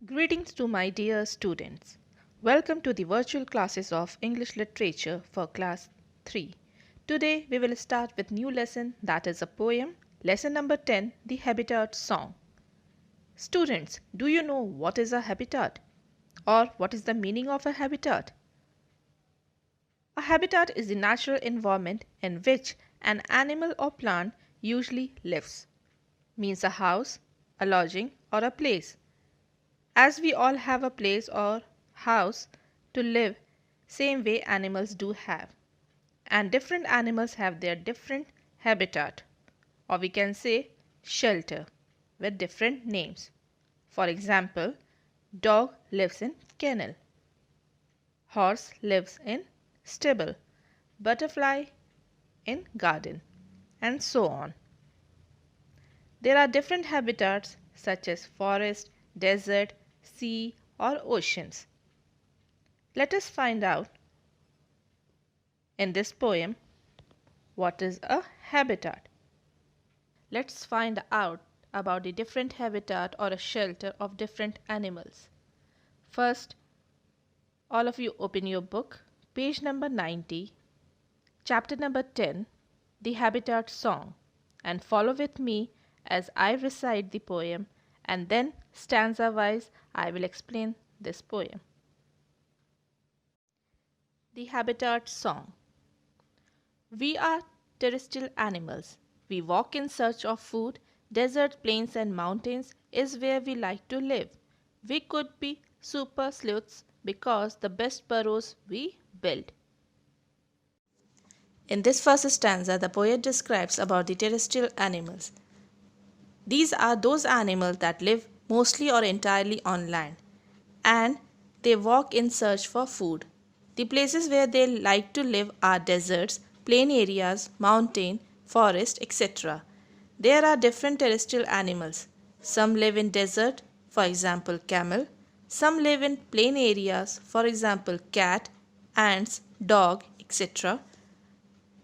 Greetings to my dear students. Welcome to the virtual classes of English Literature for Class 3. Today we will start with new lesson, that is a poem, lesson number 10, The Habitat Song. Students, do you know what is a habitat? Or what is the meaning of a habitat? A habitat is the natural environment in which an animal or plant usually lives. Means a house, a lodging or a place. As we all have a place or house to live, same way animals do have. And different animals have their different habitat, or we can say shelter, with different names. For example, dog lives in kennel, horse lives in stable, butterfly in garden, and so on. There are different habitats such as forest, desert, sea or oceans. Let us find out in this poem what is a habitat. Let's find out about the different habitat or a shelter of different animals. First, all of you open your book, page number 90, chapter number 10, The Habitat Song, and follow with me as I recite the poem, and then stanza wise I will explain this poem. The Habitat Song. We are terrestrial animals. We walk in search of food. Desert, plains and mountains is where we like to live. We could be super sleuths because the best burrows we build. In this first stanza, the poet describes about the terrestrial animals. These are those animals that live mostly or entirely on land, and they walk in search for food. The places where they like to live are deserts, plain areas, mountain, forest, etc. There are different terrestrial animals. Some live in desert, for example camel. Some live in plain areas, for example cat, ants, dog, etc.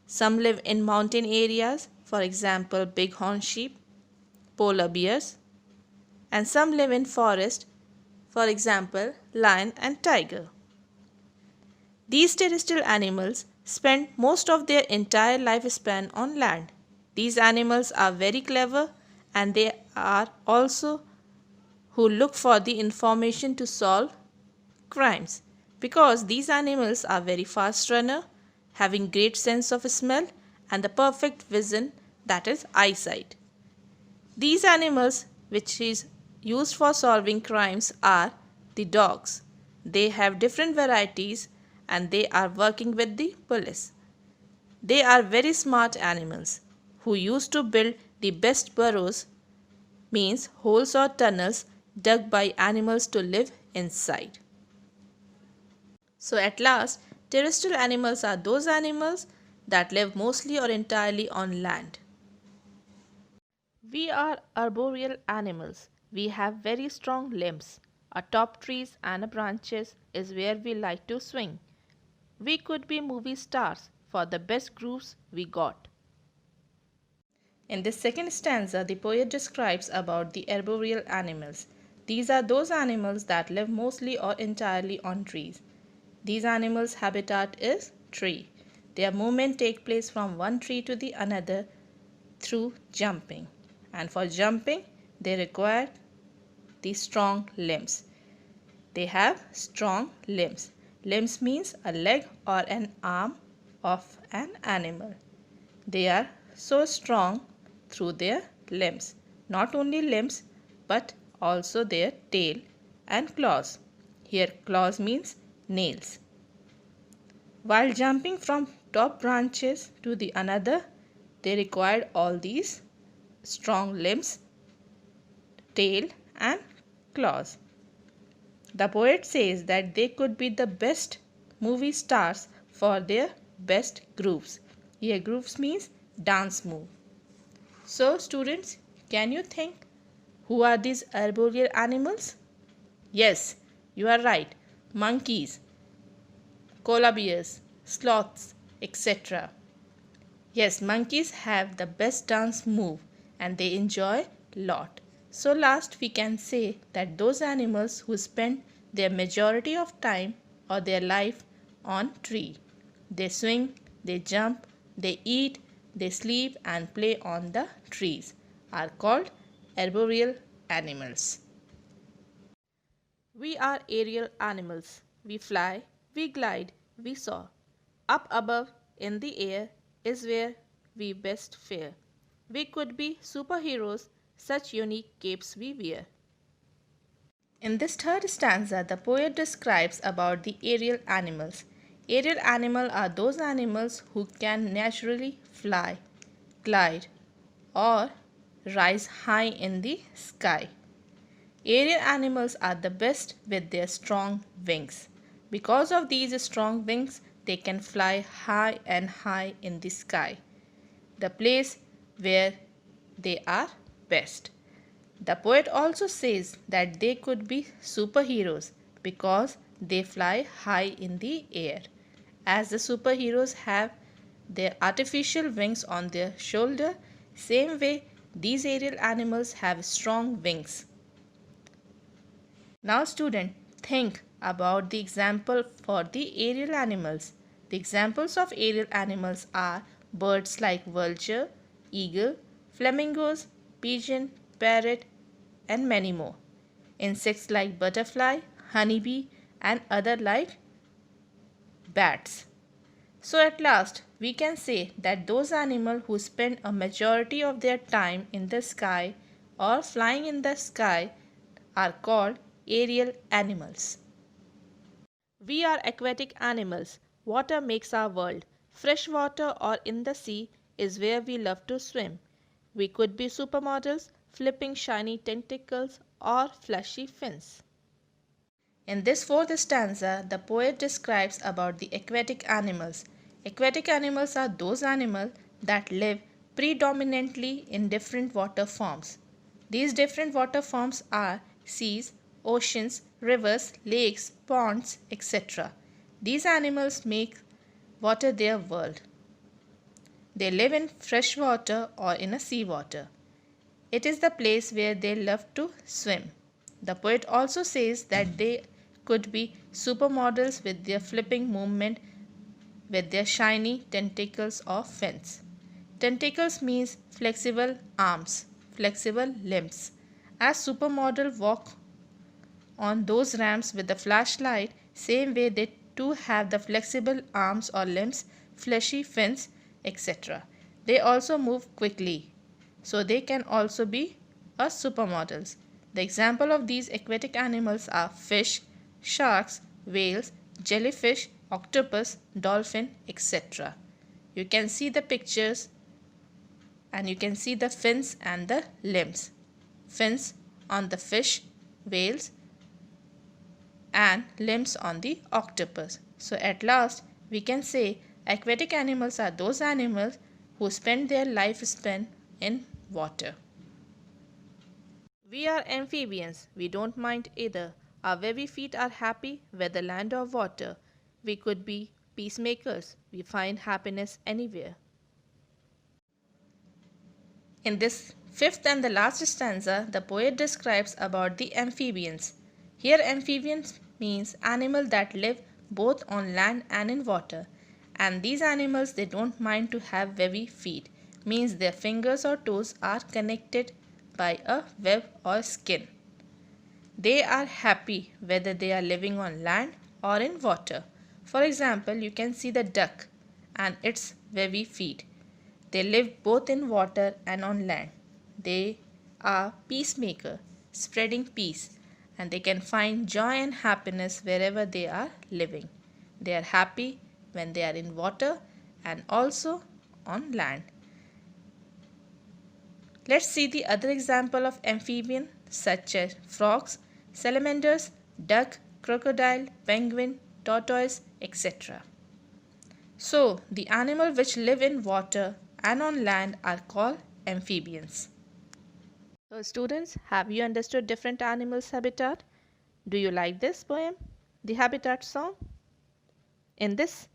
Some live in mountain areas, for example bighorn sheep, polar bears. And some live in forest, for example lion and tiger. These terrestrial animals spend most of their entire lifespan on land. These animals are very clever, and they are also who look for the information to solve crimes, because these animals are very fast runner, having great sense of smell and the perfect vision, that is eyesight. These animals which is used for solving crimes are the dogs. They have different varieties and they are working with the police. They are very smart animals who used to build the best burrows, means holes or tunnels dug by animals to live inside. So at last, terrestrial animals are those animals that live mostly or entirely on land. We are arboreal animals. We have very strong limbs. Our top trees and branches is where we like to swing. We could be movie stars for the best grooves we got. In this second stanza, the poet describes about the arboreal animals. These are those animals that live mostly or entirely on trees. These animals' habitat is tree. Their movement take place from one tree to the another through jumping. And for jumping, they require the strong limbs. They have strong limbs. Limbs means a leg or an arm of an animal. They are so strong through their limbs. Not only limbs but also their tail and claws. Here claws means nails. While jumping from top branches to the another, they required all these strong limbs, tail and claws. The poet says that they could be the best movie stars for their best grooves. Here grooves means dance move. So students, can you think who are these arboreal animals? Yes, you are right. Monkeys, koala bears, sloths, etc. Yes, monkeys have the best dance move and they enjoy lot. So last we can say that those animals who spend their majority of time or their life on tree. They swing, they jump, they eat, they sleep and play on the trees are called arboreal animals. We are aerial animals. We fly, we glide, we soar. Up above in the air is where we best fare. We could be superheroes, such unique capes we wear. In this third stanza, the poet describes about the aerial animals. Aerial animals are those animals who can naturally fly, glide, or rise high in the sky. Aerial animals are the best with their strong wings. Because of these strong wings, they can fly high and high in the sky, the place where they are best. The poet also says that they could be superheroes because they fly high in the air. As the superheroes have their artificial wings on their shoulder, same way these aerial animals have strong wings. Now student, think about the example for the aerial animals. The examples of aerial animals are birds like vulture, eagle, flamingos, pigeon, parrot, and many more. Insects like butterfly, honeybee, and other like bats. So at last, we can say that those animals who spend a majority of their time in the sky or flying in the sky are called aerial animals. We are aquatic animals. Water makes our world. Fresh water or in the sea is where we love to swim. We could be supermodels, flipping shiny tentacles or flashy fins. In this fourth stanza, the poet describes about the aquatic animals. Aquatic animals are those animals that live predominantly in different water forms. These different water forms are seas, oceans, rivers, lakes, ponds, etc. These animals make water their world. They live in fresh water or in a seawater. It is the place where they love to swim. The poet also says that they could be supermodels with their flipping movement with their shiny tentacles or fins. Tentacles means flexible arms, flexible limbs. As supermodel walk on those ramps with the flashlight, same way they too have the flexible arms or limbs, fleshy fins, etc. They also move quickly, so they can also be a supermodels. The example of these aquatic animals are fish, sharks, whales, jellyfish, octopus, dolphin, etc. You can see the pictures and you can see the fins and the limbs. Fins on the fish, whales, and limbs on the octopus. So at last we can say aquatic animals are those animals who spend their lifespan in water. We are amphibians. We don't mind either. Our very feet are happy whether land or water. We could be peacemakers. We find happiness anywhere. In this fifth and the last stanza, the poet describes about the amphibians. Here amphibians means animals that live both on land and in water. And these animals, they don't mind to have webby feet, means their fingers or toes are connected by a web or skin. They are happy whether they are living on land or in water. For example, you can see the duck and its webby feet. They live both in water and on land. They are peacemaker, spreading peace, and they can find joy and happiness wherever they are living. They are happy when they are in water and also on land. Let's see the other example of amphibian such as frogs, salamanders, duck, crocodile, penguin, tortoise, etc. So, the animals which live in water and on land are called amphibians. So students, have you understood different animals' habitat? Do you like this poem, the habitat song? In this,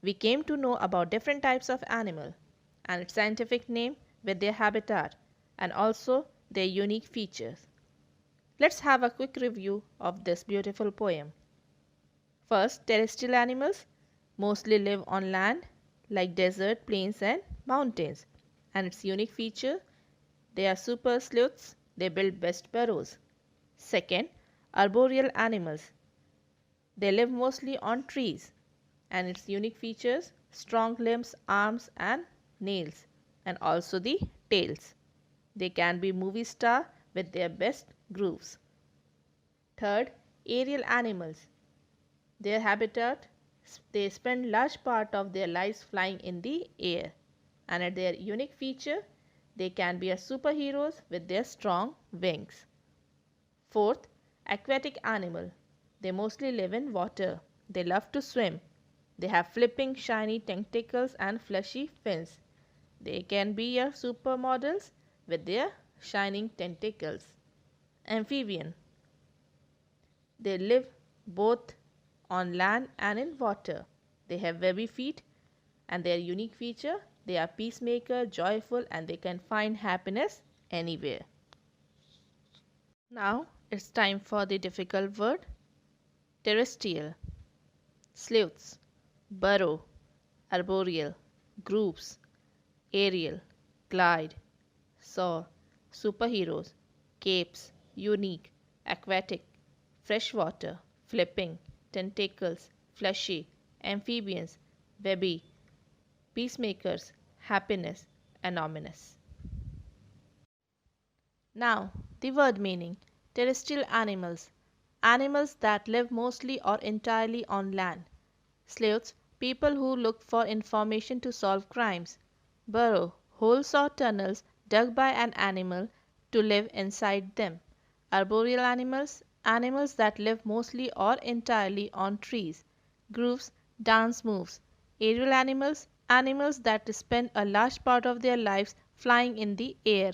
we came to know about different types of animal and its scientific name with their habitat and also their unique features. Let's have a quick review of this beautiful poem. First, terrestrial animals mostly live on land like desert, plains and mountains. And its unique feature, they are super sleuths, they build best burrows. Second, arboreal animals. They live mostly on trees. And its unique features, strong limbs, arms and nails, and also the tails. They can be movie star with their best grooves. Third, aerial animals. Their habitat, they spend large part of their lives flying in the air. And at their unique feature, they can be a superheroes with their strong wings. Fourth, aquatic animal. They mostly live in water. They love to swim. They have flipping shiny tentacles and fleshy fins. They can be your supermodels with their shining tentacles. Amphibian. They live both on land and in water. They have webby feet and their unique feature, they are peacemaker, joyful and they can find happiness anywhere. Now it's time for the difficult word. Terrestrial. Sleuths, burrow, arboreal, groups, aerial, glide, soar, superheroes, capes, unique, aquatic, freshwater, flipping, tentacles, fleshy, amphibians, webby, peacemakers, happiness, anomalous. Now, the word meaning. Terrestrial animals. Animals that live mostly or entirely on land. Sleuths, people who look for information to solve crimes. Burrow, holes or tunnels dug by an animal to live inside them. Arboreal animals, animals that live mostly or entirely on trees. Grooves, dance moves. Aerial animals, animals that spend a large part of their lives flying in the air.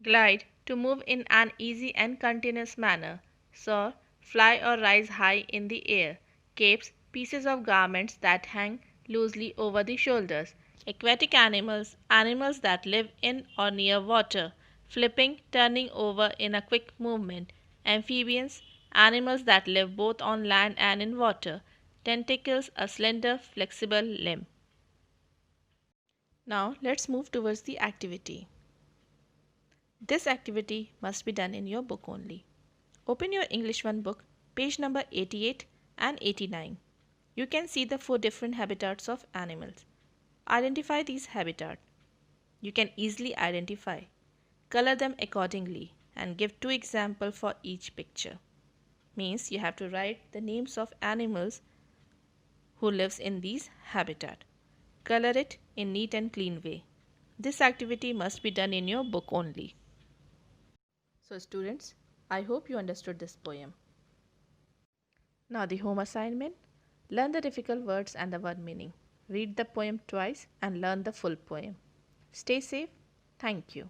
Glide, to move in an easy and continuous manner. Soar, fly or rise high in the air. Capes, pieces of garments that hang loosely over the shoulders. Aquatic animals, animals that live in or near water. Flipping, turning over in a quick movement. Amphibians, animals that live both on land and in water. Tentacles, a slender, flexible limb. Now let's move towards the activity. This activity must be done in your book only. Open your English 1 book, page number 88 and 89. You can see the 4 different habitats of animals. Identify these habitats. You can easily identify. Color them accordingly and give 2 examples for each picture. Means you have to write the names of animals who lives in these habitat. Color it in neat and clean way. This activity must be done in your book only. So students, I hope you understood this poem. Now the home assignment. Learn the difficult words and the word meaning. Read the poem twice and learn the full poem. Stay safe. Thank you.